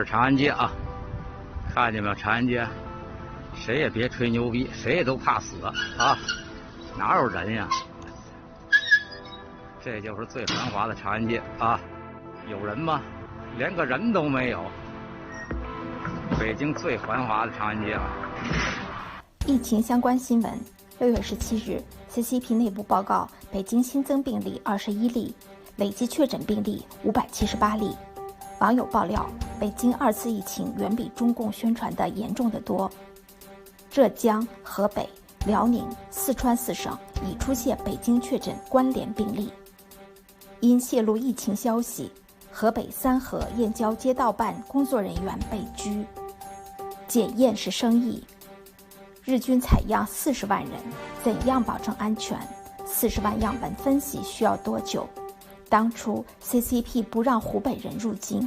是长安街啊，看见没有？长安街，谁也别吹牛逼，谁也都怕死啊，哪有人呀？这就是最繁华的长安街啊，有人吗？连个人都没有。北京最繁华的长安街啊。疫情相关新闻：6月17日 ，CCP 内部报告，北京新增病例21例，累计确诊病例578例。网友爆料，北京2次疫情远比中共宣传的严重得多。浙江、河北、辽宁、四川4省已出现北京确诊关联病例。因泄露疫情消息，河北三河燕郊街道办工作人员被拘。检验是生意。日均采样40万人，怎样保证安全？40万样本分析需要多久？当初 CCP 不让湖北人入京，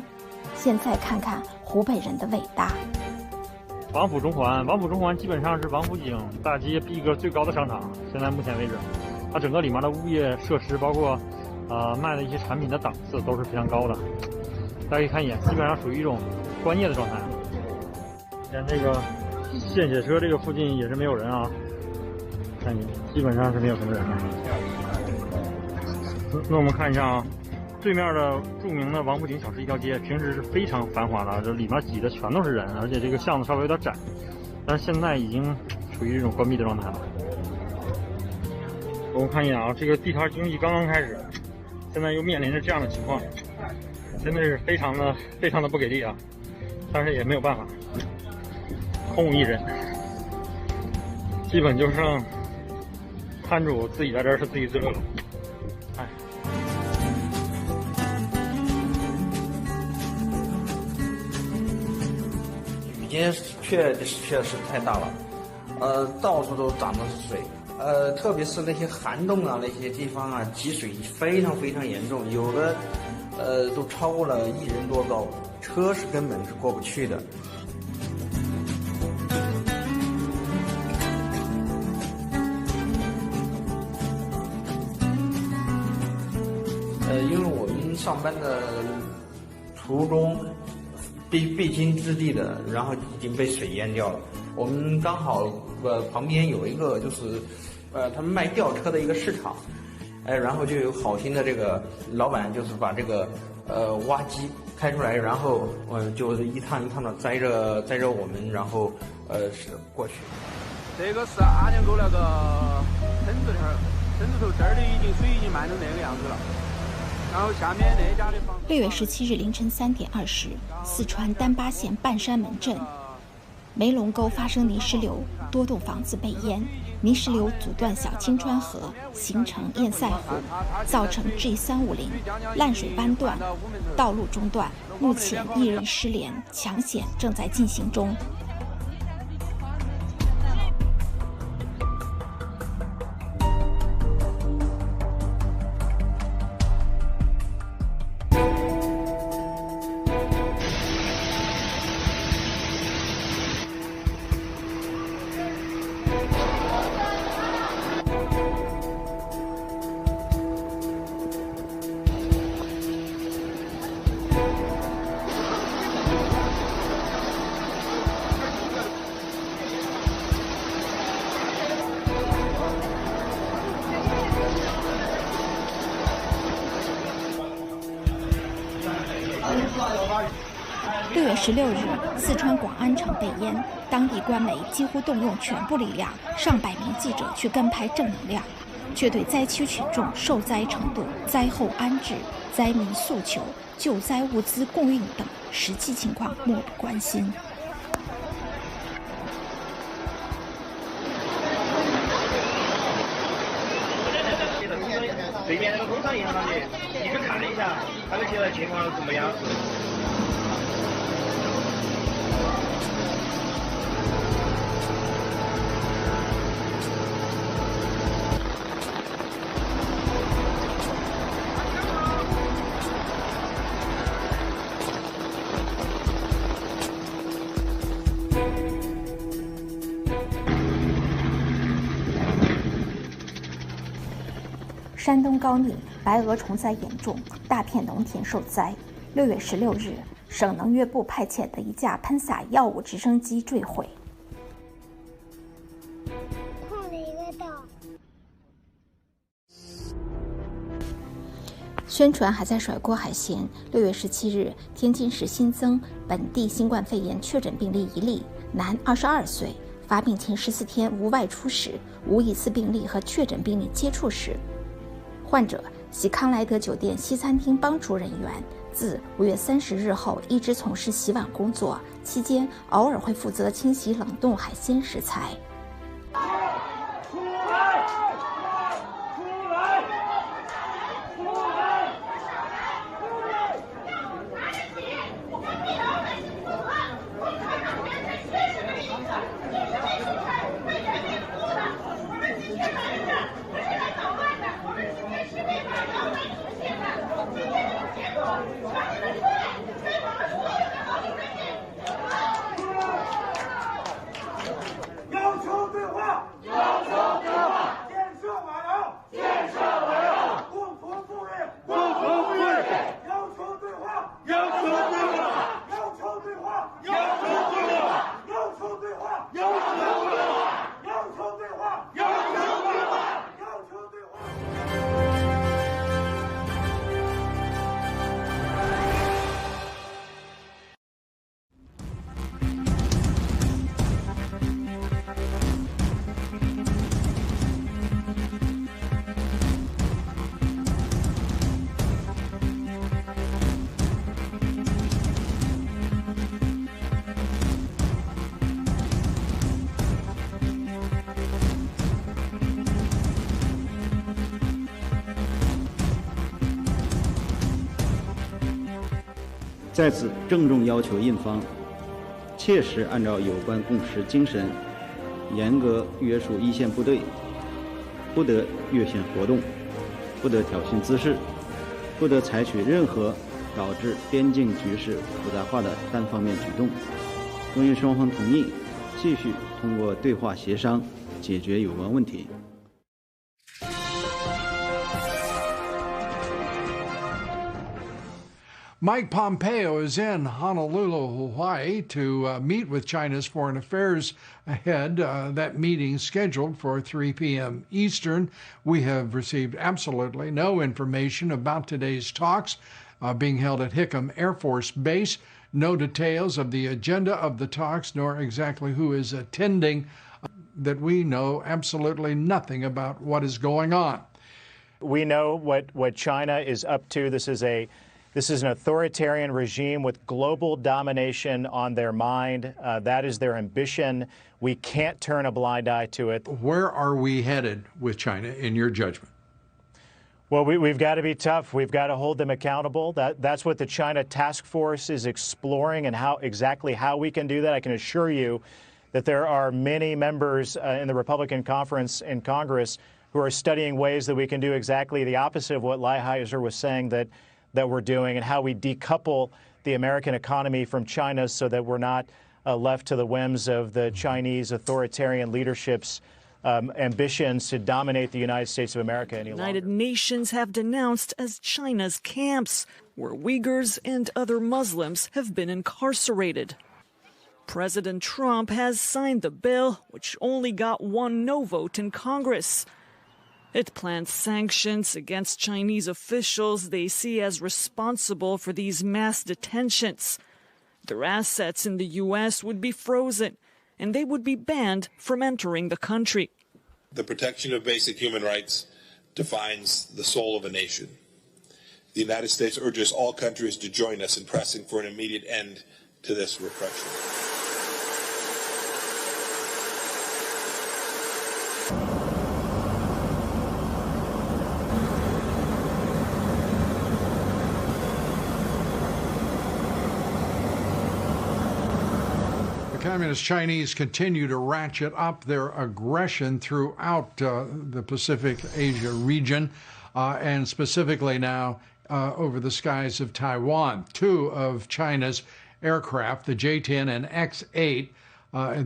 现在看看湖北人的伟大。王府中环基本上是王府井大街逼格最高的商场。现在目前为止，它整个里面的物业设施，包括卖的一些产品的档次都是非常高的。大家可以看一眼，基本上属于一种专业的状态。连这个献血车这个附近也是没有人啊，看你基本上是没有什么人的。那我们看一下啊，对面的著名的王府井小吃一条街，平时是非常繁华的，这里面挤的全都是人，而且这个巷子稍微有点窄，但是现在已经处于这种关闭的状态了。我们看一眼啊，这个地摊经济刚刚开始，现在又面临着这样的情况，真的是非常的不给力啊，但是也没有办法。空无一人，基本就剩摊主自己在这儿是自娱自乐了。哎，雨街确实太大了，到处都长的是水，特别是那些涵洞啊那些地方啊，积水非常严重，有的都超过了1人多高，车是根本是过不去的。因为我们上班的途中必经之地的，然后已经被水淹掉了。我们刚好旁边有一个就是他们卖吊车的一个市场，然后就有好心的这个老板就是把这个挖机开出来，然后就是一趟一趟的载着我们，然后是过去。这个是阿娘沟那个村子头这儿的水已经漫成那个样子了。然后下面那家的房。6月17日凌晨3点20，四川丹巴县半山门镇梅龙沟发生泥石流，多栋房子被淹，泥石流阻断小清川河，形成堰塞湖，造成 G350 烂水班段，道路中断，目前1人失联，抢险正在进行中。6月16日，四川广安城被淹，当地官媒几乎动用全部力量，上百名记者去跟拍正能量，却对灾区群众受灾程度、灾后安置、灾民诉求、救灾物资供应等实际情况漠不关心。对面那个工商银行那里，你去看一下，他们现在情况怎么样？山东高密白蛾虫灾严重，大片农田受灾。6月16日，省能源部派遣的一架喷洒药物直升机坠毁。宣传还在甩锅海鲜。6月17日，天津市新增本地新冠肺炎确诊病例1例，男，22岁，发病前14天无外出史，无疑似病例和确诊病例接触史。患者系康莱德酒店西餐厅帮厨人员，自5月30日后一直从事洗碗工作，期间偶尔会负责清洗冷冻海鲜食材。在此郑重要求印方切实按照有关共识精神，严格约束一线部队，不得越线活动，不得挑衅滋事，不得采取任何导致边境局势复杂化的单方面举动。中印双方同意继续通过对话协商解决有关问题。Mike Pompeo is in Honolulu, Hawaii, to meet with China's foreign affairs head. That meeting scheduled for 3 p.m. Eastern. We have received absolutely no information about today's talks being held at Hickam Air Force Base. No details of the agenda of the talks, nor exactly who is attending, that we know absolutely nothing about what is going on. We know what China is up to. This is an authoritarian regime with global domination on their mind. That is their ambition. We can't turn a blind eye to it. Where are we headed with China, in your judgment? Well, we've got to be tough. We've got to hold them accountable. That's what the China task force is exploring, and exactly how we can do that. I can assure you that there are many members in the Republican conference in Congress who are studying ways that we can do exactly the opposite of what Lighthizer was saying that we're doing, and how we decouple the American economy from China so that we're not left to the whims of the Chinese authoritarian leadership's ambitions to dominate the United States of America any longer. United Nations have denounced as China's camps, where Uyghurs and other Muslims have been incarcerated. President Trump has signed the bill, which only got one no vote in Congress. It plans sanctions against Chinese officials they see as responsible for these mass detentions. Their assets in the U.S. would be frozen, and they would be banned from entering the country. The protection of basic human rights defines the soul of a nation. The United States urges all countries to join us in pressing for an immediate end to this repression. Communist Chinese continue to ratchet up their aggression throughout the Pacific Asia region, and specifically now over the skies of Taiwan. 2 of China's aircraft, the J-10 and X-8,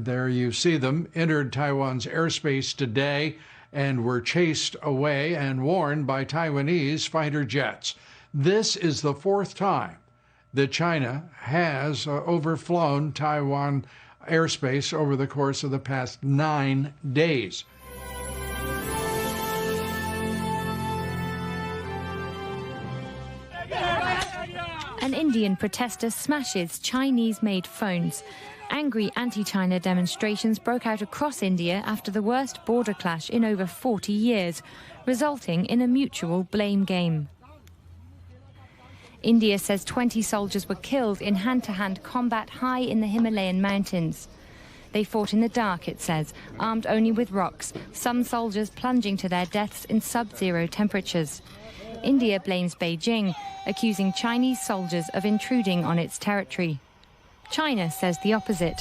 there you see them, entered Taiwan's airspace today and were chased away and warned by Taiwanese fighter jets. This is the 4th time that China has overflown Taiwan airspace over the course of the past 9 days. An Indian protester smashes Chinese-made phones. Angry anti-China demonstrations broke out across India after the worst border clash in over 40 years, resulting in a mutual blame game. India says 20 soldiers were killed in hand-to-hand combat high in the Himalayan mountains. They fought in the dark, it says, armed only with rocks, some soldiers plunging to their deaths in sub-zero temperatures. India blames Beijing, accusing Chinese soldiers of intruding on its territory. China says the opposite.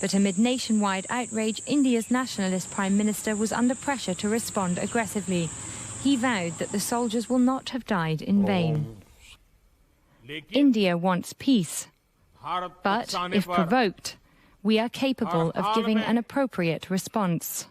But amid nationwide outrage, India's nationalist Prime Minister was under pressure to respond aggressively. He vowed that the soldiers will not have died in vain. India wants peace. But if provoked, we are capable of giving an appropriate response.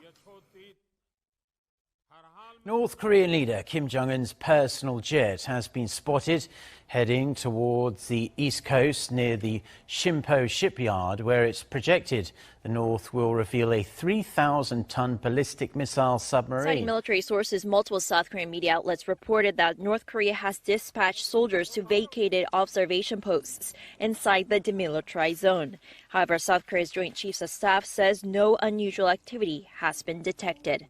North Korean leader Kim Jong-un's personal jet has been spotted heading towards the east coast near the Shimpo shipyard, where it's projected the North will reveal a 3,000-ton ballistic missile submarine. Citing military sources, multiple South Korean media outlets reported that North Korea has dispatched soldiers to vacated observation posts inside the demilitarized zone. However, South Korea's Joint Chiefs of Staff says no unusual activity has been detected.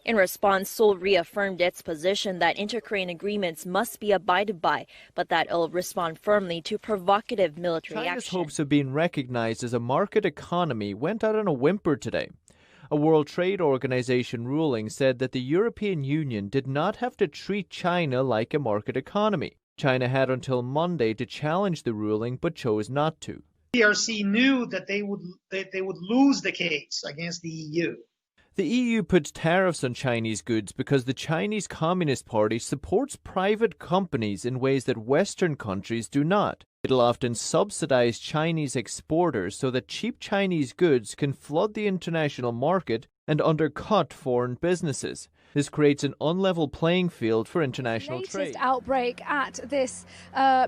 In response, Seoul reaffirmed its position that inter-Korean agreements must be abided by, but that it will respond firmly to provocative military China's action. hopes of being recognized as a market economy went out on a whimper today. A World Trade Organization ruling said that the European Union did not have to treat China like a market economy. China had until Monday to challenge the ruling, but chose not to. PRC knew that they would lose the case against the EU. The EU puts tariffs on Chinese goods because the Chinese Communist Party supports private companies in ways that Western countries do not. It'll often subsidize Chinese exporters so that cheap Chinese goods can flood the international market and undercut foreign businesses. This creates an unlevel playing field for international trade. Latest outbreak at this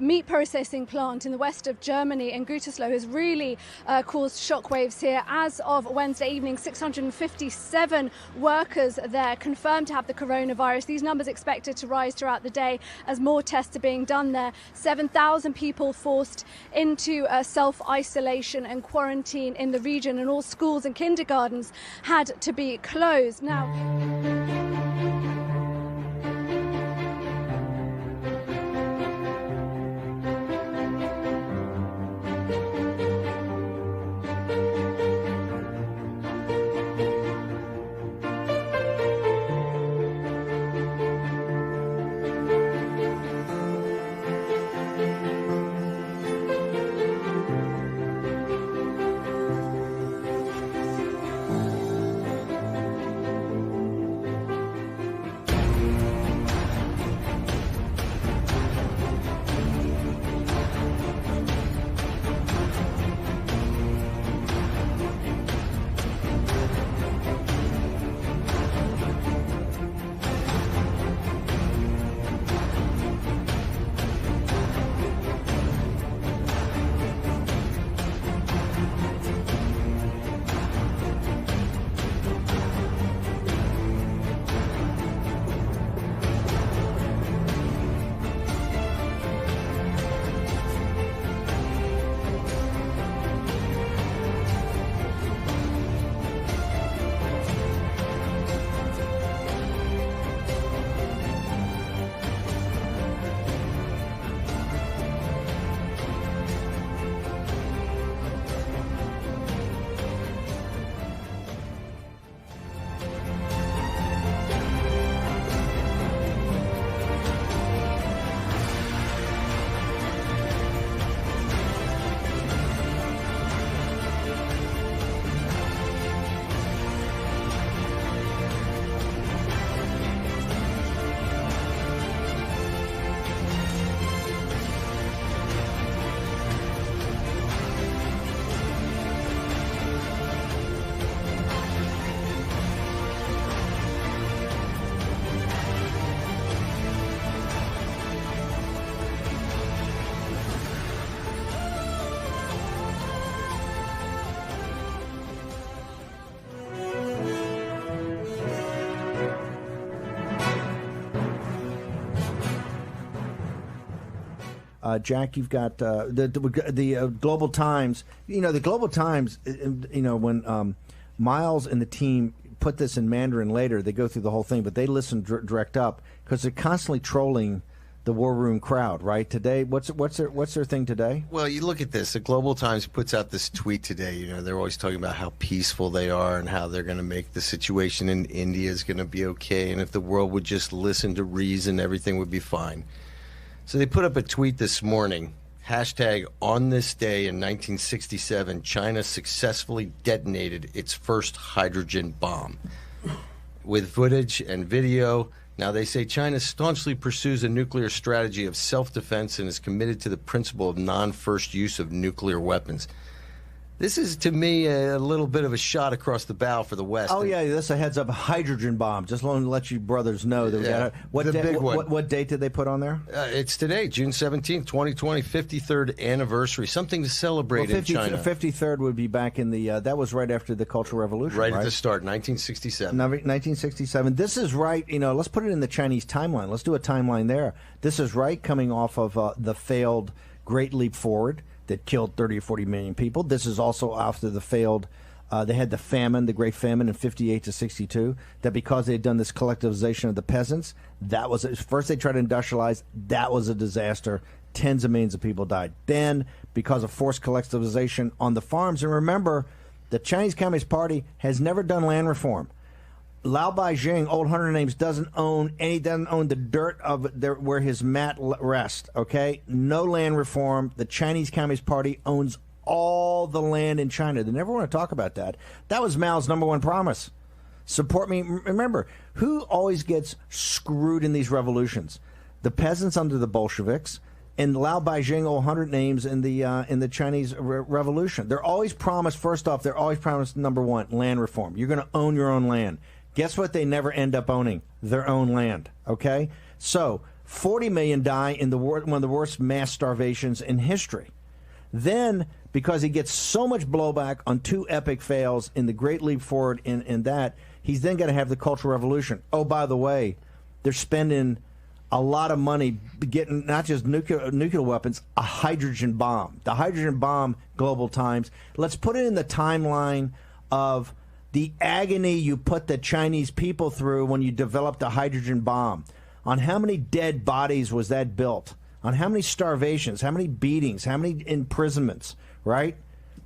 meat processing plant in the west of Germany in Gütersloh has really caused shockwaves here. As of Wednesday evening, 657 workers there confirmed to have the coronavirus. These numbers expected to rise throughout the day as more tests are being done there. 7,000 people forced into self-isolation and quarantine in the region, and all schools and kindergartens had to be closed. Now, Jack, you've got the Global Times. The Global Times, when Miles and the team put this in Mandarin later, they go through the whole thing, but they listen direct up because they're constantly trolling the war room crowd, right? Today, what's their thing today? Well, you look at this. The Global Times puts out this tweet today. They're always talking about how peaceful they are and how they're going to make the situation in India is going to be okay, and if the world would just listen to reason, everything would be fine. So they put up a tweet this morning, hashtag on this day in 1967, China successfully detonated its first hydrogen bomb. With footage and video, now they say China staunchly pursues a nuclear strategy of self-defense and is committed to the principle of non-first use of nuclear weapons. This is, to me, a little bit of a shot across the bow for the West. Oh, yeah, that's a heads-up hydrogen bomb. Just want to let you brothers know. That what date did they put on there? It's today, June 17th, 2020, 53rd anniversary. Something to celebrate in China. 53rd would be back in the, that was right after the Cultural Revolution, right? Right at the start, 1967. 1967. This is right, let's put it in the Chinese timeline. Let's do a timeline there. This is right coming off of the failed Great Leap Forward that killed 30 or 40 million people. This is also after the failed, they had the famine, the Great Famine in 58 to 62, that because they had done this collectivization of the peasants, that was, first they tried to industrialize, that was a disaster. Tens of millions of people died. Then, because of forced collectivization on the farms, and remember, the Chinese Communist Party has never done land reform. Lao Beijing, old hunter names, doesn't own the dirt of where his mat rests, okay? No land reform. The Chinese Communist Party owns all the land in China. They never want to talk about that. That was Mao's #1 promise. Support me. Remember, who always gets screwed in these revolutions? The peasants under the Bolsheviks and Lao Beijing, old hunter names in the Chinese Revolution. They're always promised, first off, they're always promised #1, land reform. You're going to own your own land. Guess what they never end up owning? Their own land, okay? So 40 million die in one of the worst mass starvations in history. Then, because he gets so much blowback on 2 epic fails in the Great Leap Forward in that, he's then going to have the Cultural Revolution. Oh, by the way, they're spending a lot of money getting not just nuclear weapons, a hydrogen bomb. The hydrogen bomb, Global Times. Let's put it in the timeline of the agony you put the Chinese people through when you developed a hydrogen bomb. On how many dead bodies was that built? On how many starvations, how many beatings, how many imprisonments, right?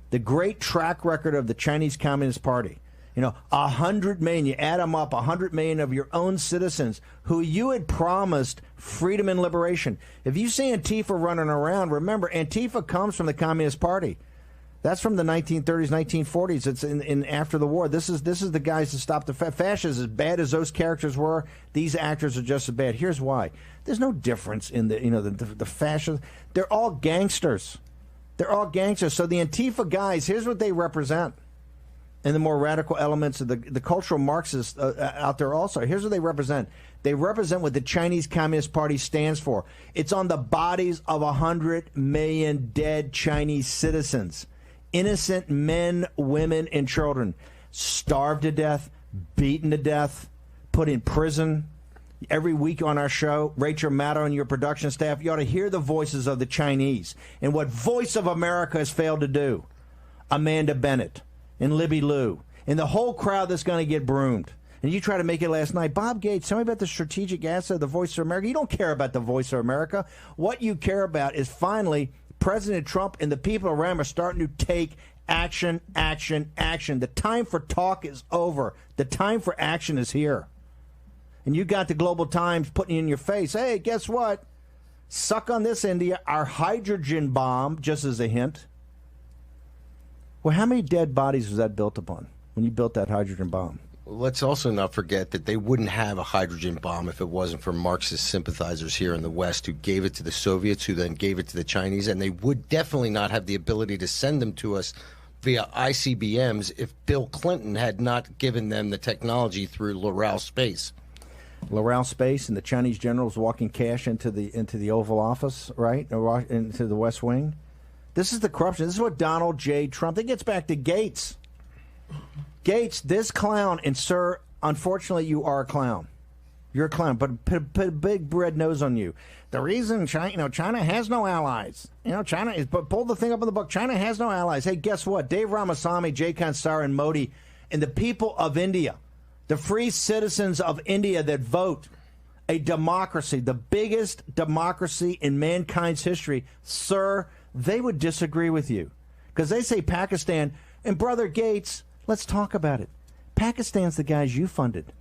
The great track record of the Chinese Communist Party. 100 million, you add them up, 100 million of your own citizens who you had promised freedom and liberation. If you see Antifa running around, remember, Antifa comes from the Communist Party. That's from the 1930s, 1940s. It's in after the war. This is the guys to stop the fascists. As bad as those characters were, these actors are just as bad. Here's why: there's no difference in the fascists. They're all gangsters. They're all gangsters. So the Antifa guys, here's what they represent, and the more radical elements of the cultural Marxists out there also. Here's what they represent. They represent what the Chinese Communist Party stands for. It's on the bodies of 100 million dead Chinese citizens. Innocent men, women, and children starved to death, beaten to death, put in prison. Every week on our show, Rachel Maddow and your production staff, you ought to hear the voices of the Chinese and what Voice of America has failed to do. Amanda Bennett and Libby Liu and the whole crowd that's going to get broomed. And you try to make it last night. Bob Gates, tell me about the strategic asset of the Voice of America. You don't care about the Voice of America. What you care about is finally President Trump and the people around him are starting to take action, action, action. The time for talk is over. The time for action is here. And you got the Global Times putting in your face, hey, guess what? Suck on this, India. Our hydrogen bomb, just as a hint. Well, how many dead bodies was that built upon when you built that hydrogen bomb? Let's also not forget that they wouldn't have a hydrogen bomb if it wasn't for Marxist sympathizers here in the West who gave it to the Soviets, who then gave it to the Chinese, and they would definitely not have the ability to send them to us via ICBMs if Bill Clinton had not given them the technology through Loral Space. Loral Space and the Chinese generals walking cash into the Oval Office, right? Into the West Wing. This is the corruption. This is what Donald J. Trump, it gets back to Gates. Gates, this clown, and sir, unfortunately, you are a clown. You're a clown. But put a big red nose on you. The reason China has no allies. China is. But pull the thing up in the book. China has no allies. Hey, guess what? Dave Ramaswamy, Jay Kansar, and Modi, and the people of India, the free citizens of India that vote, a democracy, the biggest democracy in mankind's history, sir, they would disagree with you. Because they say Pakistan, and Brother Gates, let's talk about it. Pakistan's the guys you funded.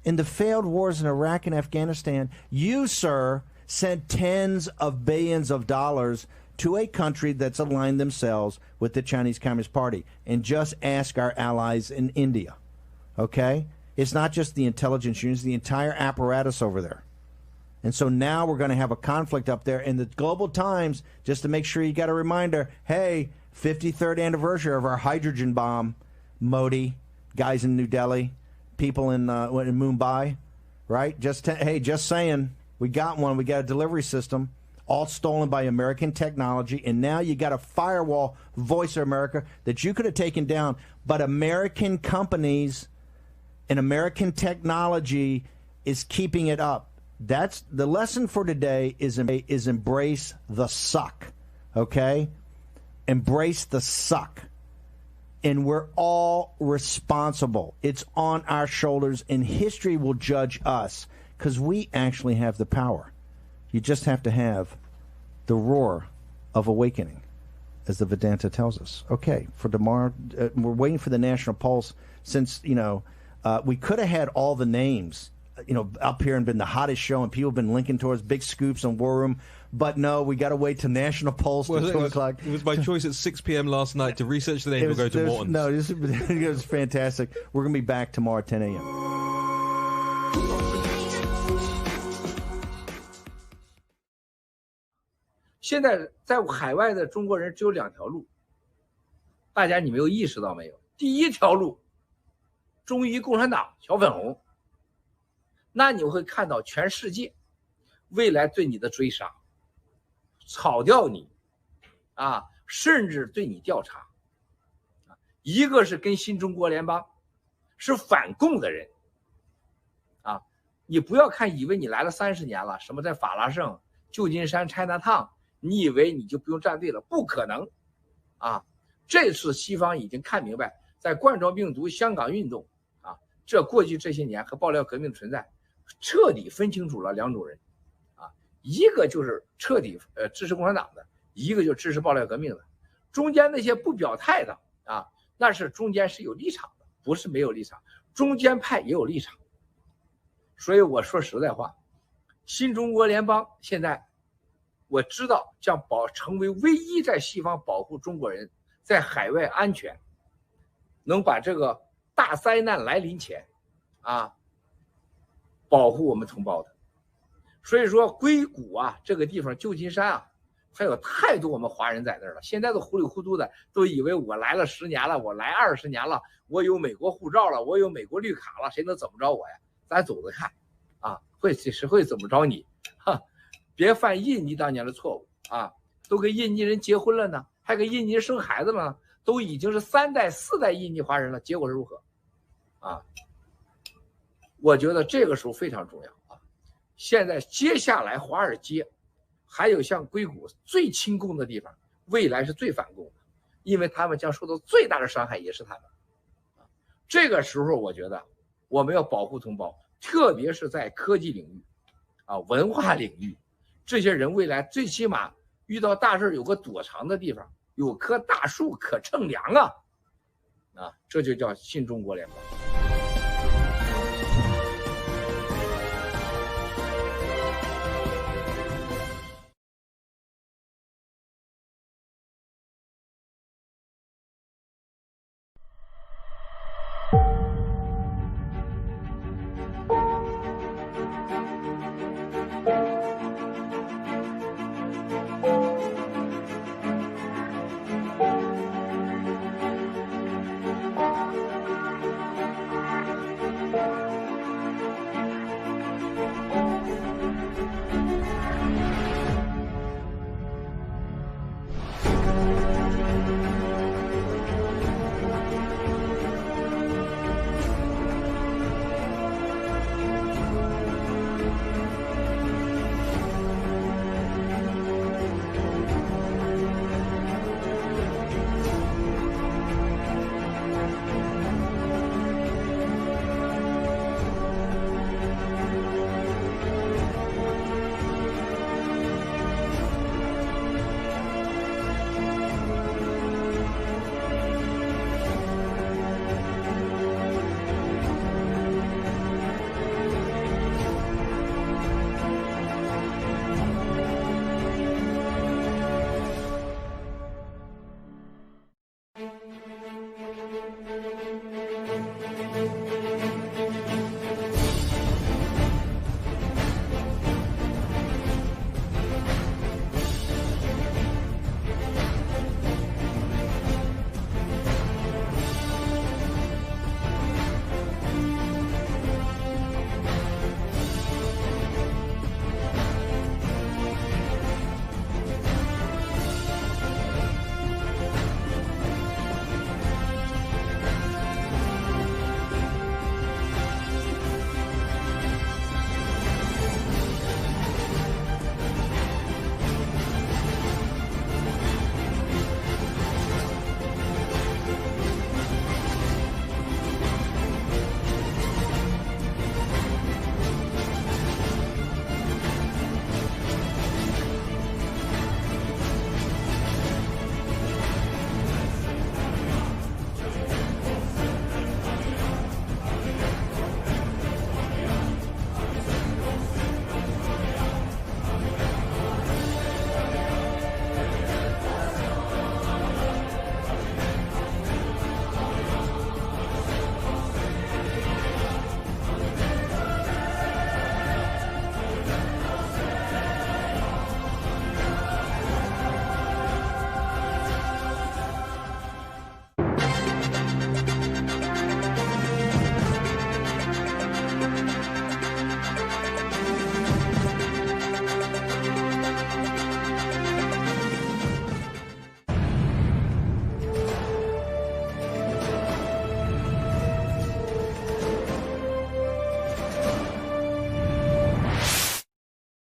In the failed wars in Iraq and Afghanistan, you, sir, sent tens of billions of dollars to a country that's aligned themselves with the Chinese Communist Party. And just ask our allies in India, okay? It's not just the intelligence units, the entire apparatus over there. And so now we're going to have a conflict up there. And the Global Times, just to make sure you got a reminder, hey, 53rd anniversary of our hydrogen bomb, Modi, guys in New Delhi, people in Mumbai, right? Just saying, we got one. We got a delivery system, all stolen by American technology. And now you got a firewall, Voice of America, that you could have taken down. But American companies and American technology is keeping it up. That's the lesson for today is embrace the suck, okay? Embrace the suck. And we're all responsible. It's on our shoulders, and history will judge us because we actually have the power. You just have to have the roar of awakening, as the Vedanta tells us. Okay, for tomorrow, we're waiting for the National Pulse since, we could have had all the names, up here and been the hottest show, and people have been linking towards big scoops on War Room. But no, we got to wait to National Pulse to 2 o'clock. It was my choice at 6 p.m. last night to research the name and go to Morton's. No, it was fantastic. We're going to be back tomorrow at 10 a.m. 现在在海外的中国人只有2条路，大家你没有意识到没有？第一条路，忠于共产党，小粉红。那你会看到全世界未来对你的追杀，炒掉你，甚至对你调查。一个是跟新中国联邦，是反共的人，你不要看以为你来了30年了，什么在法拉盛、旧金山、Chinatown，你以为你就不用站队了？不可能，这次西方已经看明白，在冠状病毒、香港运动，这过去这些年和爆料革命的存在，彻底分清楚了2种人，一个就是彻底支持共产党的，一个就支持爆料革命的，中间那些不表态的，那是中间是有立场的，不是没有立场，中间派也有立场。所以我说实在话，新中国联邦现在我知道将成为唯一在西方保护中国人在海外安全，能把这个大灾难来临前保护我们同胞的。所以说硅谷这个地方，旧金山还有太多我们华人在那儿了，现在都糊里糊涂的，都以为我来了10年了，我来20年了，我有美国护照了，我有美国绿卡了，谁能怎么着我呀？咱走着看会怎么着你，别犯印尼当年的错误都跟印尼人结婚了呢，还跟印尼人生孩子了呢，都已经是3代4代印尼华人了，结果是如何我觉得这个时候非常重要现在接下来华尔街还有像硅谷最亲共的地方，未来是最反共的，因为他们将受到最大的伤害也是他们这个时候我觉得我们要保护同胞，特别是在科技领域文化领域，这些人未来最起码遇到大事有个躲藏的地方，有棵大树可乘凉这就叫新中国联邦。